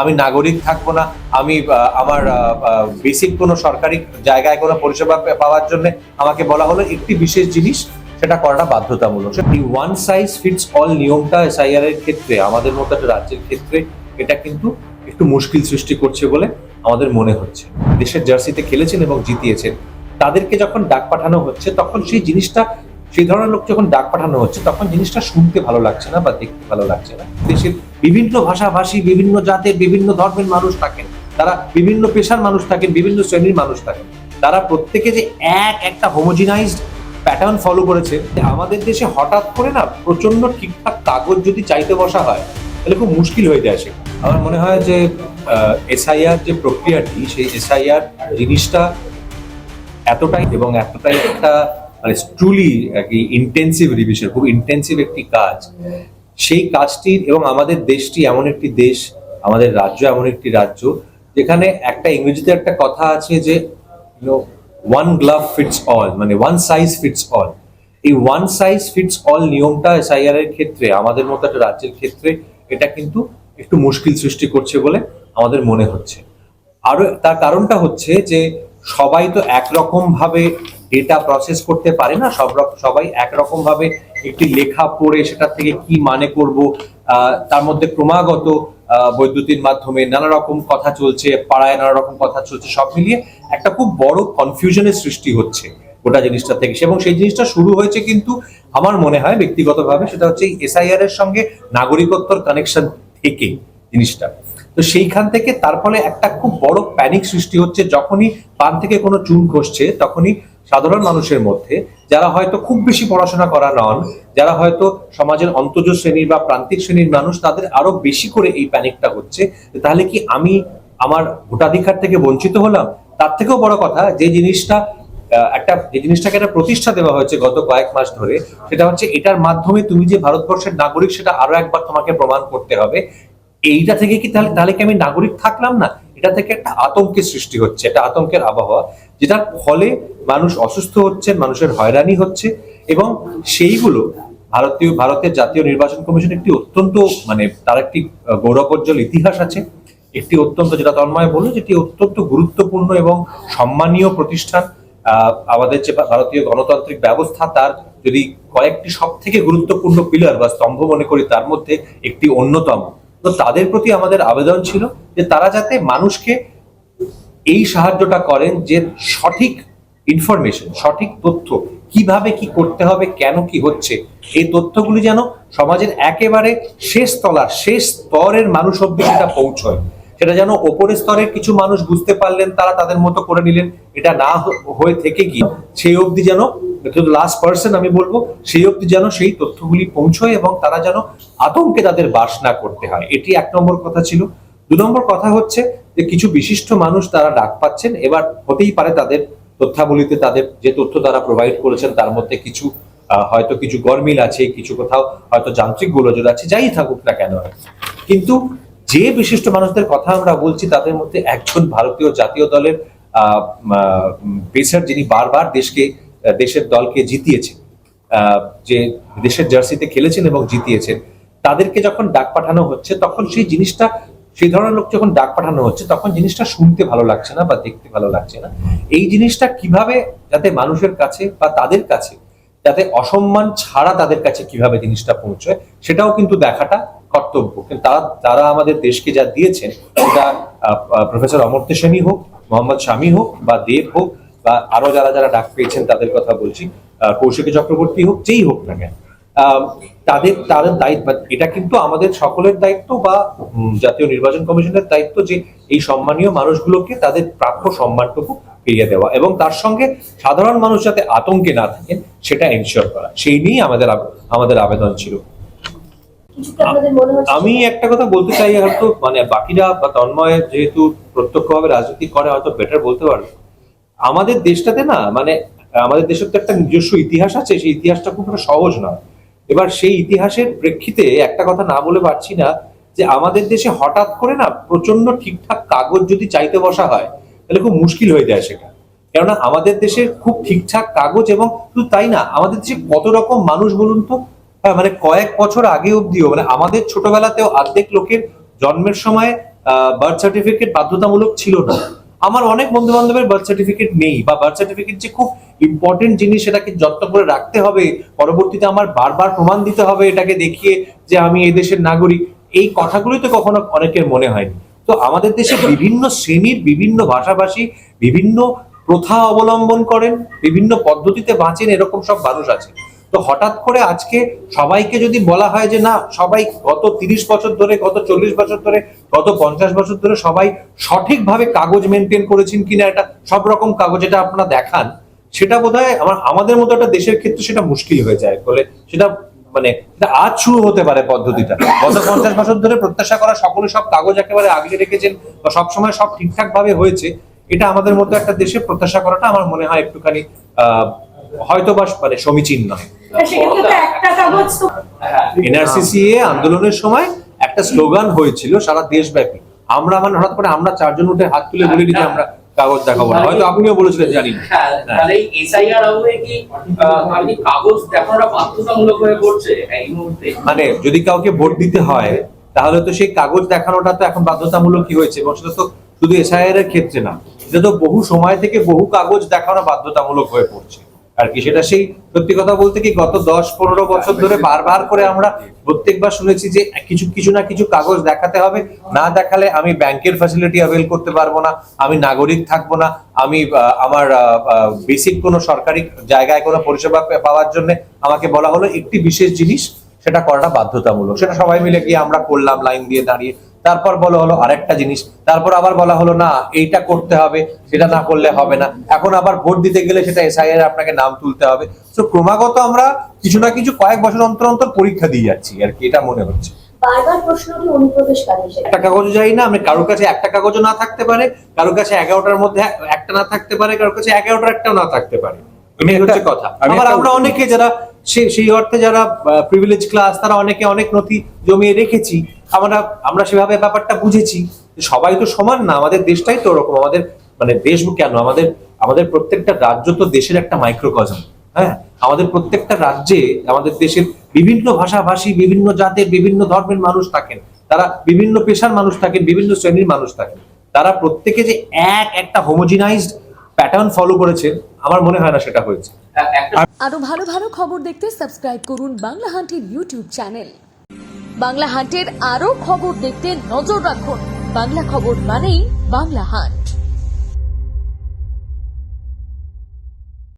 আমি নাগরিক থাকবো না, আমি আমার বেসিক কোনো সরকারি জায়গায় কোনো পরিষেবা পাওয়ার জন্য আমাকে বলা হলো একটি বিশেষ জিনিস সেটা করাটা বাধ্যতামূলক। এই ওয়ান সাইজ ফিটস অল নিয়মটা এসআইআর এর ক্ষেত্রে আমাদের মতো একটা রাজ্যের ক্ষেত্রে এটা কিন্তু একটু মুশকিল সৃষ্টি করছে বলে আমাদের মনে হচ্ছে। দেশের জার্সিতে খেলেছেন এবং জিতিয়েছেন, তাদেরকে যখন ডাক পাঠানো হচ্ছে তখন সেই ধরনের লোক যখন ডাক পাঠানো হচ্ছে তখন জিনিসটা শুনতে ভালো লাগছে না বা দেখতে ভালো লাগছে না। দেশের বিভিন্ন ভাষাভাষী, বিভিন্ন জাতের, বিভিন্ন ধর্মের মানুষ থাকেন, তারা বিভিন্ন পেশার মানুষ থাকেন, বিভিন্ন শ্রেণীর মানুষ থাকেন, তারা প্রত্যেকে যে একটা হোমোজিনাইজড প্যাটার্ন ফলো করেছে। আমাদের দেশে হঠাৎ করে না প্রচন্ড ঠিকঠাক কাগজ যদি চাইতে বসা হয় তাহলে খুব মুশকিল হয়ে যায়। সেটা আমার মনে হয় যে এসআইআর যে প্রক্রিয়াটি, সেই এসআইআর জিনিসটা এতটাই একটা মানে ট্রুলি ইন্টেন্সিভ রিভিশন, খুব ইন্টেন্সিভ একটি কাজ। সেই কাজটির এবং আমাদের দেশটি এমন একটি দেশ, আমাদের রাজ্য এমন একটি রাজ্য যেখানে একটা ইংরেজিতে একটা কথা আছে যে ওয়ান গ্লাভ ফিটস অল, মানে ওয়ান সাইজ ফিটস অল। এই ওয়ান সাইজ ফিটস অল নিয়মটা এসআইআর এর ক্ষেত্রে আমাদের মতো একটা রাজ্যের ক্ষেত্রে এটা কিন্তু একটু মুশকিল সৃষ্টি করছে বলে আমাদের মনে হচ্ছে। আরো তার কারণটা হচ্ছে যে সবাই তো একরকম ভাবে ডেটা প্রসেস করতে পারে না, সবাই একরকম ভাবে একটি লেখা পড়ে সেটা থেকে কি মানে করব, তার মধ্যে ক্রমাগত বৈদ্যুতিন মাধ্যমে নানা রকম কথা চলছে, পাড়ায় নানা রকম কথা চলছে, সব মিলিয়ে একটা খুব বড় কনফিউশনের সৃষ্টি হচ্ছে গোটা জিনিসটা থেকে। এবং সেই জিনিসটা শুরু হয়েছে কিন্তু আমার মনে হয় ব্যক্তিগতভাবে সেটা হচ্ছে এসআইআর এর সঙ্গে নাগরিকত্বর কানেকশন থেকে জিনিসটা। তো সেইখান থেকে তার ফলে একটা খুব বড় প্যানিক সৃষ্টি হচ্ছে। যখনই পান থেকে কোনো চুন খসছে তখনই সাধারণ মানুষের মধ্যে, যারা হয়তো খুব বেশি পড়াশোনা করা নন, যারা হয়তো সমাজের অন্তজ শ্রেণীর বা প্রান্তিক শ্রেণীর মানুষ, তাদের আরো বেশি করে এই প্যানিকটা হচ্ছে। তাহলে কি আমি আমার ভোটাধিকার থেকে বঞ্চিত হলাম? তার থেকেও বড় কথা, যে জিনিসটাকে একটা প্রতিষ্ঠা দেওয়া হয়েছে গত কয়েক মাস ধরে, সেটা হচ্ছে এটার মাধ্যমে তুমি যে ভারতবর্ষের নাগরিক সেটা আরো একবার তোমাকে প্রমাণ করতে হবে। এইটা থেকে কি তাহলে কি আমি নাগরিক থাকলাম না? এটা থেকে একটা আতঙ্কের সৃষ্টি হচ্ছে, একটা আতঙ্কের আবহাওয়া, যেটার ফলে মানুষ অসুস্থ হচ্ছে, মানুষের হয়রানি হচ্ছে। এবং সেইগুলো ভারতের জাতীয় নির্বাচন কমিশন একটি অত্যন্ত তার একটি গৌরবোজ্জ্বল ইতিহাস আছে, একটি অত্যন্ত, যেটা তন্ময় বলল, যেটি অত্যন্ত গুরুত্বপূর্ণ এবং সম্মানীয় প্রতিষ্ঠান। আমাদের যে ভারতীয় গণতান্ত্রিক ব্যবস্থা, তার যদি কয়েকটি সব থেকে গুরুত্বপূর্ণ পিলার বা স্তম্ভ মনে করি, তার মধ্যে একটি অন্যতম। তো তাদের প্রতি আমাদের আবেদন ছিল যে তারা যাতে মানুষকে এই সাহায্যটা করেন যে সঠিক ইনফরমেশন, সঠিক তথ্য, কিভাবে কি করতে হবে, কেন কি হচ্ছে, এই তথ্যগুলি যেন সমাজের একেবারে শেষ স্তরের মানুষ অব্দি সেটা পৌঁছয়। সেটা যেন ওপরের স্তরের কিছু মানুষ বুঝতে পারলেন, তারা তাদের মতো করে নিলেন, এটা না হয়ে থেকে গিয়ে সেই অবধি যেন লাস্ট পার্সন, আমি বলবো, সেই অবধি যেন সেই তথ্যগুলি পৌঁছয় এবং তারা যেন আতঙ্কে তাদের বাস না করতে হয়। এটি 1 নম্বর কথা ছিল। 2 নম্বর কথা হচ্ছে যে কিছু বিশিষ্ট মানুষ তারা ডাক পাচ্ছেন। এবার হতেই পারে তাদের তথ্যাবলিতে, তাদের যে তথ্য তারা প্রোভাইড করেছেন তার মধ্যে হয়তো কিছু গরমিল আছে, কিছু কোথাও হয়তো যান্ত্রিক গোলযোগ আছে, যাই থাকুক না কেন। কিন্তু যে বিশিষ্ট মানুষদের কথা আমরা বলছি তাদের মধ্যে একজন ভারতীয় জাতীয় দলের পেসার, যিনি বারবার দেশের দলকে জিতিয়েছেন, যে দেশের জার্সিতে খেলেছেন এবং জিতিয়েছেন, তাদেরকে যখন ডাক পাঠানো হচ্ছে তখন সেই ধরনের লোক যখন ডাক পাঠানো হচ্ছে তখন জিনিসটা শুনতে ভালো লাগছে না বা দেখতে ভালো লাগছে না। এই জিনিসটা কিভাবে যাতে মানুষের কাছে বা তাদের কাছে যাতে অসম্মান ছাড়া তাদের কাছে কিভাবে জিনিসটা পৌঁছয়, সেটাও কিন্তু দেখাটা কর্তব্য। কিন্তু তারা আমাদের দেশকে যা দিয়েছেন, সেটা প্রফেসর অমর্ত্য সেনই হোক, মোহাম্মদ শামী হোক বা দেব হোক, বা আরো যারা ডাক পেয়েছেন তাদের কথা বলছি, কৌশিকী চক্রবর্তী হোক, যেই হোক না কেন, তাদের দায়িত্ব, এটা কিন্তু আমাদের সকলের দায়িত্ব বা জাতীয় নির্বাচন কমিশনের দায়িত্ব যে এই সম্মানীয় মানুষগুলোকে তাদের প্রাপ্য সম্মানটুকু ফিরিয়ে দেওয়া এবং তার সঙ্গে সাধারণ মানুষ যাতে আতঙ্কে না থাকেন সেটা এনশিওর করা। সেই নিয়েই আমাদের আবেদন ছিল। আমি একটা কথা বলতে চাই, হয়তো বাকিরা বা তন্ময় যেহেতু প্রত্যক্ষভাবে রাজনীতি করে হয়তো বেটার বলতে পারবে। আমাদের দেশটাতে না আমাদের দেশের তো একটা নিজস্ব ইতিহাস আছে, সেই ইতিহাসটা খুব সহজ নয়। এবার সেই ইতিহাসের প্রেক্ষিতে একটা কথা না বলে পারছি না যে আমাদের দেশে হঠাৎ করে না প্রচন্ড ঠিকঠাক কাগজ যদি চাইতে বসা হয় তাহলে খুব মুশকিল হয়ে যায় সেটা। কেননা আমাদের দেশে খুব ঠিকঠাক কাগজ, এবং শুধু তাই না, আমাদের দেশে কত রকম মানুষ বলুন তো। কয়েক বছর আগে অব্দিও আমাদের ছোটবেলাতেও অর্ধেক লোকের জন্মের সময় বার্থ সার্টিফিকেট বাধ্যতামূলক ছিল না। আমার অনেক বন্ধু বান্ধবের বার্থ সার্টিফিকেট নেই, বা বার্থ সার্টিফিকেট যে খুব ইম্পর্টেন্ট জিনিস, সেটাকে যত্ন করে রাখতে হবে, পরবর্তীতে আমার বারবার প্রমাণ দিতে হবে এটাকে দেখিয়ে যে আমি এই দেশের নাগরিক, এই কথাগুলোই তো কখনো অনেকের মনে হয়নি। তো আমাদের দেশে বিভিন্ন শ্রেণীর, বিভিন্ন ভাষাভাষী, বিভিন্ন প্রথা অবলম্বন করেন, বিভিন্ন পদ্ধতিতে বাঁচেন, এরকম সব মানুষ আছে। তো হঠাৎ করে আজকে সবাইকে যদি বলা হয় যে না, সবাই গত 30 বছর ধরে, গত 40 বছর ধরে, গত 50 বছর ধরে সবাই সঠিকভাবে কাগজ মেনটেন করেছেন কিনা, এটা সব রকম কাগজ এটা আপনারা দেখান, সেটা বোধহয় আমাদের মতো একটা দেশের ক্ষেত্রে সেটা মুশকিল হয়ে যায় বলে, সেটা মানে এটা আজ শুরু হতে পারে পদ্ধতিটা। গত 50 বছর ধরে প্রত্যাশা করা সকলে সব কাগজ একেবারে আগলে রেখেছেন বা সবসময় সব ঠিকঠাক ভাবে হয়েছে, এটা আমাদের মতো একটা দেশে প্রত্যাশা করাটা আমার মনে হয় একটুখানি হয়তো বা মানে সমীচীন নয়। এনআরসিসি আন্দোলনের সময় একটা স্লোগান হয়েছিল সারা দেশব্যাপী, আমরা মানে হঠাৎ করে আমরা 4 জন উঠে হাত তুলে বলে যে আমরা কাগজ দেখাবো না, হয়তো আপনিও বলেছিলেন জানি না। তাহলে এসআইআর হবে কি আপনি কাগজ দেখানোটা বাধ্যতামূলক হয়ে পড়ছে এই মুহূর্তে? মানে যদি কাউকে ভোট দিতে হয় তাহলে তো সেই কাগজ দেখানোটা তো এখন বাধ্যতামূলকই হয়েছে, এবং সেটা তো শুধু এসআইআর এর ক্ষেত্রে না, এটা তো বহু সময় থেকে বহু কাগজ দেখানো বাধ্যতামূলক হয়ে পড়ছে আর কি। সেটা সেই সত্যি কথা বলতে কি গত 10-15 বছর ধরে বারবার করে আমরা প্রত্যেকবার শুনেছি যে কিছু না কিছু কাগজ দেখাতে হবে, না দেখালে আমি ব্যাংকের ফ্যাসিলিটি অ্যাভেল করতে পারবো না, আমি নাগরিক থাকবো না, আমি আমার বেসিক কোনো সরকারি জায়গায় কোনো পরিষেবা পাওয়ার জন্য আমাকে বলা হলো একটি বিশেষ জিনিস সেটা করাটা বাধ্যতামূলক। সেটা সবাই মিলে গিয়ে আমরা করলাম লাইন দিয়ে দাঁড়িয়ে, তারপর বলা হলো আরেকটা জিনিস, তারপর আবার বলা হলো না এইটা করতে হবে, সেটা না করলে হবে না, এখন আবার ভোট দিতে গেলে সেটা এসআইআর আপনাকে নাম তুলতে হবে। তো ক্রমাগত আমরা কিছু না কিছু কয়েক বছর অন্তর অন্তর পরীক্ষা দিয়ে যাচ্ছি আর কি, এটা মনে হচ্ছে। বারবার প্রশ্নটি অনুপ্রবেশকারী, একটা কাগজ যাই না, আমি কারোর কাছে একটা কাগজও না থাকতে পারে, কারোর কাছে 11টার মধ্যে একটা না থাকতে পারে, কারোর কাছে 11টার একটাও না থাকতে পারে, এটাই হচ্ছে কথা। আবার আমরা অনেকে যারা সেই অর্থে যারা প্রিভিলেজ ক্লাস, তারা অনেকে অনেক নথি জমিয়ে রেখেছি, আমরা সেভাবে ব্যাপারটা বুঝেছি। সবাই তো সমান না, আমাদের দেশটাই তো ওরকম, আমাদের মানে দেশ কেন, আমাদের প্রত্যেকটা রাজ্য তো দেশের একটা মাইক্রোকজম। হ্যাঁ, আমাদের প্রত্যেকটা রাজ্যে আমাদের দেশের বিভিন্ন ভাষাভাষী, বিভিন্ন জাতের, বিভিন্ন ধর্মের মানুষ থাকেন, তারা বিভিন্ন পেশার মানুষ থাকেন, বিভিন্ন শ্রেণীর মানুষ থাকেন, তারা প্রত্যেকে যে একটা হোমোজিনাইজড প্যাটার্ন ফলো করেছে, আমার মনে হয় না সেটা হয়েছে। আরো ভালো ভালো খবর দেখতে সাবস্ক্রাইব করুন বাংলা হান্টের ইউটিউব চ্যানেল। বাংলা হান্টের আরো খবর দেখতে নজর রাখুন। বাংলা খবর মানেই বাংলা হান্ট।